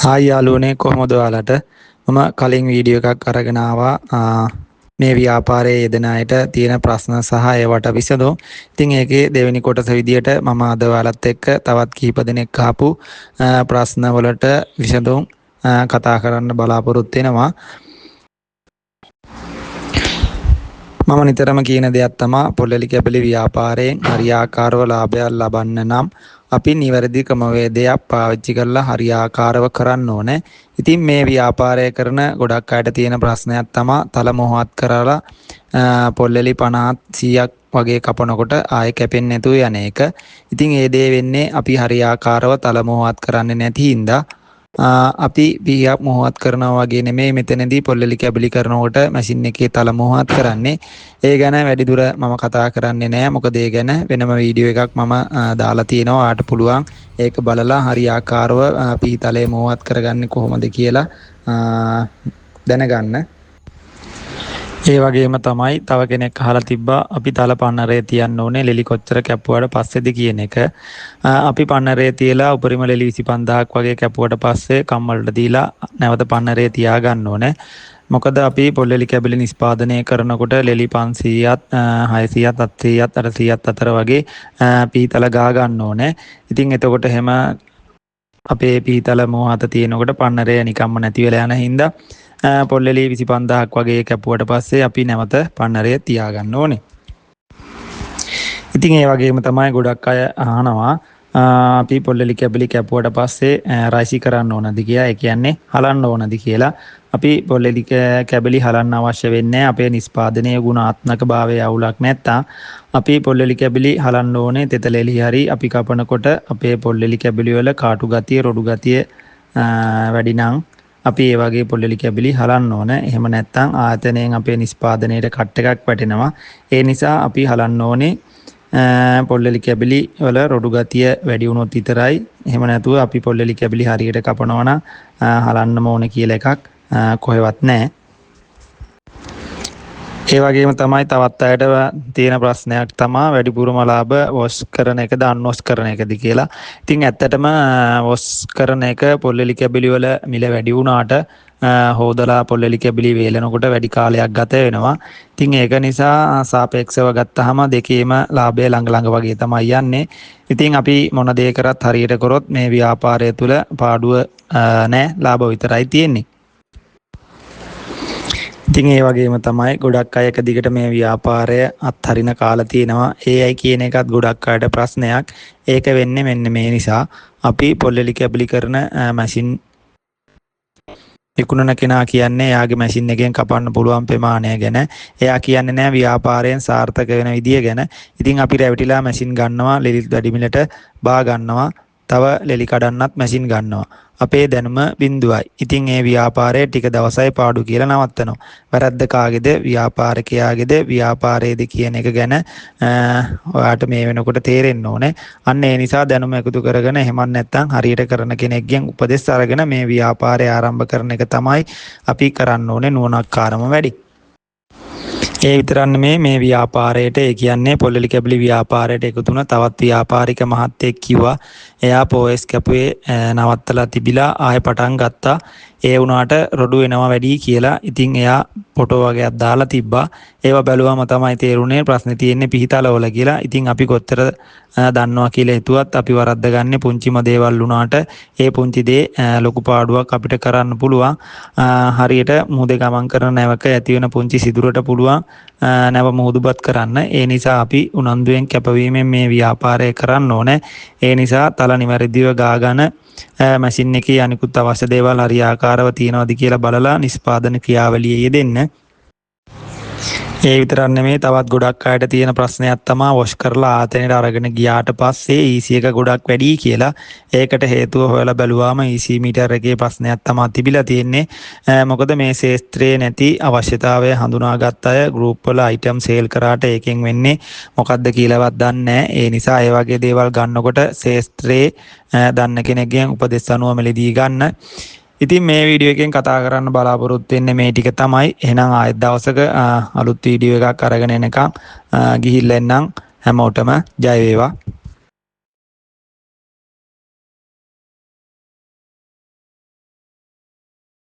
Hi යාළුවනේ කොහොමද ඔයාලට මම කලින් වීඩියෝ එකක් අරගෙන ආවා මේ ව්‍යාපාරයේ යෙදෙන අයට තියෙන ප්‍රශ්න සහ ඒවට විසඳුම්. ඉතින් ඒකේ දෙවෙනි කොටස විදියට මම අද ඔයාලත් එක්ක තවත් කිහිප දෙනෙක් අහපු ප්‍රශ්න වලට විසඳුම් කතා කරන්න බලාපොරොත්තු වෙනවා. මම නිතරම කියන දෙයක් තමයි පොල්ලලි කැබලි ව්‍යාපාරයෙන් හරියාකාරව ලාභයක් ලබන්න නම් අපි නිවැරදි ක්‍රමවේදයක් පාවිච්චි කරලා හරියාකාරව කරන්න ඕනේ. ඉතින් මේ ව්‍යාපාරය කරන ගොඩක් අයට තියෙන ප්‍රශ්නයක් තමයි තල මොහොත් කරලා පොල්ලලි 50 100ක් වගේ කපනකොට ආයෙ කැපෙන්නේ නැතුව යන එක. ඉතින් ඒ දේ වෙන්නේ අපි හරියාකාරව තල මොහොත් කරන්නේ නැති හින්දා. අපි පියක් මොහොත් කරනවා වගේ නෙමෙයි මෙතනදී පොල්ලලි කැබලි කරනකොට මැෂින් එකේ තල මොහොත් කරන්නේ. ඒ ගැන වැඩිදුර මම කතා කරන්නේ නැහැ. මොකද ඒ ගැන වෙනම වීඩියෝ එකක් මම දාලා තියෙනවා. ඔයාලට පුළුවන් ඒක බලලා හරියාකාරව පිතලේ මොහොත් කරගන්නේ කොහොමද කියලා දැනගන්න. ඒ වගේම තමයි තව කෙනෙක් අහලා තිබ්බා අපි තල පන්නරේ තියන්න ඕනේ ලෙලි කොච්චර කැපුවාට පස්සේද කියන එක. අපි පන්නරේ තියලා උපරිම ලෙලි 25000ක් වගේ කැපුවට පස්සේ කම්මලට දීලා නැවත පන්නරේ තියා ගන්න ඕනේ. මොකද අපි පොල්ලලි කැබලි නිෂ්පාදනය කරනකොට ලෙලි 500ත් 600ත් 700ත් 800ත් අතර වගේ පීතල ගා ගන්න ඕනේ. ඉතින් එතකොට එහෙම අපේ පීතල මොහත තියෙනකොට පන්නරේ නිකම්ම නැති වෙලා යන හින්දා පොල්ලලි 25000ක් වගේ කැපුවට පස්සේ අපි නැවත පන්නරේ තියාගන්න ඕනේ. ඉතින් ඒ වගේම තමයි ගොඩක් අය අහනවා අපි පොල්ලලි කැබලි කැපුවට පස්සේ රයිසි කරන්න ඕනද කියලා. ඒ කියන්නේ හලන්න ඕනද කියලා. අපි පොල්ලලි කැබලි හලන්න අවශ්‍ය වෙන්නේ අපේ නිෂ්පාදනයේ ගුණාත්මක භාවය අවුලක් නැත්තම් අපි පොල්ලලි කැබලි හලන්න ඕනේ. තෙතලෙලි හරි අපි කපනකොට අපේ පොල්ලලි කැබලි වල කාටු ගතිය රොඩු ගතිය වැඩි නම් අපි ඒ වගේ පොල්ලලි කැබලි හලන්න ඕන. එහෙම නැත්නම් ආයතනයෙන් අපේ නිෂ්පාදනයේට කට් එකක් වැටෙනවා. ඒ නිසා අපි හලන්න ඕනේ පොල්ලලි කැබලි වල රොඩු ගතිය වැඩි වුණොත් විතරයි. එහෙම නැතුව අපි පොල්ලලි කැබලි හරියට කපනවා නම් හලන්න ඕනේ කියලා එකක් කොහෙවත් නැහැ. ඒ වගේම තමයි තවත් අයට තියෙන ප්‍රශ්නයක් තමයි වැඩිපුරම ලාභ වොෂ් කරන එකද අන්වොෂ් කරන එකද කියලා. ඉතින් ඇත්තටම වොෂ් කරන එක පොල්ලලි කැබලි වල මිල වැඩි වුණාට හොදලා පොල්ලලි කැබලි වේලනකොට වැඩි කාලයක් ගත වෙනවා. ඉතින් ඒක නිසා සාපේක්ෂව ගත්තාම දෙකේම ලාභය ළඟ ළඟ වගේ තමයි යන්නේ. ඉතින් අපි මොන දේ කරත් හරියට කරොත් මේ ව්‍යාපාරය තුල පාඩුව නැහැ ලාභ විතරයි තියෙන්නේ. ඉතින් ඒ වගේම තමයි ගොඩක් අය එක දිගට මේ ව්‍යාපාරය අත්හරින කාලා තියෙනවා. ඒ අය කියන එකත් ගොඩක් අයට ප්‍රශ්නයක්. ඒක වෙන්නේ මෙන්න මේ නිසා. අපි පොල්ලලි කැබලි කරන මැෂින් විකුණන කෙනා කියන්නේ එයාගේ මැෂින් එකෙන් කපන්න පුළුවන් ප්‍රමාණය ගැන. එයා කියන්නේ නැහැ ව්‍යාපාරයෙන් සාර්ථක වෙන විදිය ගැන. ඉතින් අපි රැවටිලා මැෂින් ගන්නවා, ලෙලි වැඩි මිලට බා ගන්නවා, තව ලෙලි කඩන්නත් මැෂින් ගන්නවා. අපේ දැනුම බිඳුවයි. ඉතින් ඒ ව්‍යාපාරයේ ටික දවසයි පාඩු කියලා නවත්තනවා. වැරද්ද කාගේද? ව්‍යාපාරිකයාගේද? ව්‍යාපාරයේද කියන එක ගැන ඔයාට මේ වෙනකොට තේරෙන්න ඕනේ. අන්න ඒ නිසා දැනුම එකතු කරගෙන එහෙම නැත්නම් හරියට කරන කෙනෙක්ගෙන් උපදෙස් අරගෙන මේ ව්‍යාපාරය ආරම්භ කරන එක තමයි අපි කරන්න ඕනේ නුවණක්කාරම වැඩි. ඒ විතරක් නෙමේ මේ ව්‍යාපාරයට ඒ කියන්නේ පොල්ලලි කැබලි ව්‍යාපාරයට එකතු වුණ තවත් ව්‍යාපාරික මහත්තයෙක් කිව්වා එයා පෝස් කැපුවේ නවත්තලා තිබිලා ආයෙ පටන් ගත්තා. ඒ වුණාට රොඩු වෙනවා වැඩි කියලා. ඉතින් එයා ෆොටෝ වගේක් දාලා තිබ්බා. ඒව බැලුවම තමයි තේරුනේ ප්‍රශ්නේ තියෙන්නේ පිහිතලවල කියලා. ඉතින් අපි කොච්චර දන්නවා කියලා හිතුවත් අපි වරද්ද ගන්න පුංචිම දේවල් වුණාට ඒ පුංචි දේ ලොකු පාඩුවක් අපිට කරන්න පුළුවන්. හරියට මුහුදේ ගමන් කරන නැවක ඇති වෙන පුංචි සිදුරට පුළුවන් නැව මුහුදුපත් කරන්න. ඒ නිසා අපි උනන්දුවෙන් කැපවීමෙන් මේ ව්‍යාපාරය කරන්න ඕනේ. ඒ නිසා තල නිවැරදිව ගාගෙන මැෂින් එකේ අනිකුත් අවශ්‍ය දේවල් හරියාකාරව තියනවාද කියලා බලලා නිෂ්පාදන ක්‍රියාවලියේ යෙදෙන්න. ඒ විතරක් නෙමෙයි තවත් ගොඩක් අයට තියෙන ප්‍රශ්නයක් තමයි වොෂ් කරලා ආතනෙට අරගෙන ගියාට පස්සේ EC එක ගොඩක් වැඩි කියලා. ඒකට හේතුව හොයලා බැලුවාම EC මීටර් එකේ ප්‍රශ්නයක් තමයි තිබිලා තියෙන්නේ. මොකද මේ ශේස්ත්‍රයේ නැති අවශ්‍යතාවය හඳුනාගත් අය ගෲප් වල අයිටම් සේල් කරාට ඒකෙන් වෙන්නේ මොකද්ද කියලාවත් දන්නේ නැහැ. ඒ නිසා ඒ වගේ දේවල් ගන්නකොට ශේස්ත්‍රයේ දන්න කෙනෙක්ගෙන් උපදෙස් අනුව මෙලදී ගන්න. ඉතින් මේ වීඩියෝ එකෙන් කතා කරන්න බලාපොරොත්තු වෙන්නේ මේ ටික තමයි. එහෙනම් ආයෙත් දවසක අලුත් වීඩියෝ එකක් අරගෙන එනකම් ගිහිල්ලා එන්නම්. හැමෝටම ජය වේවා.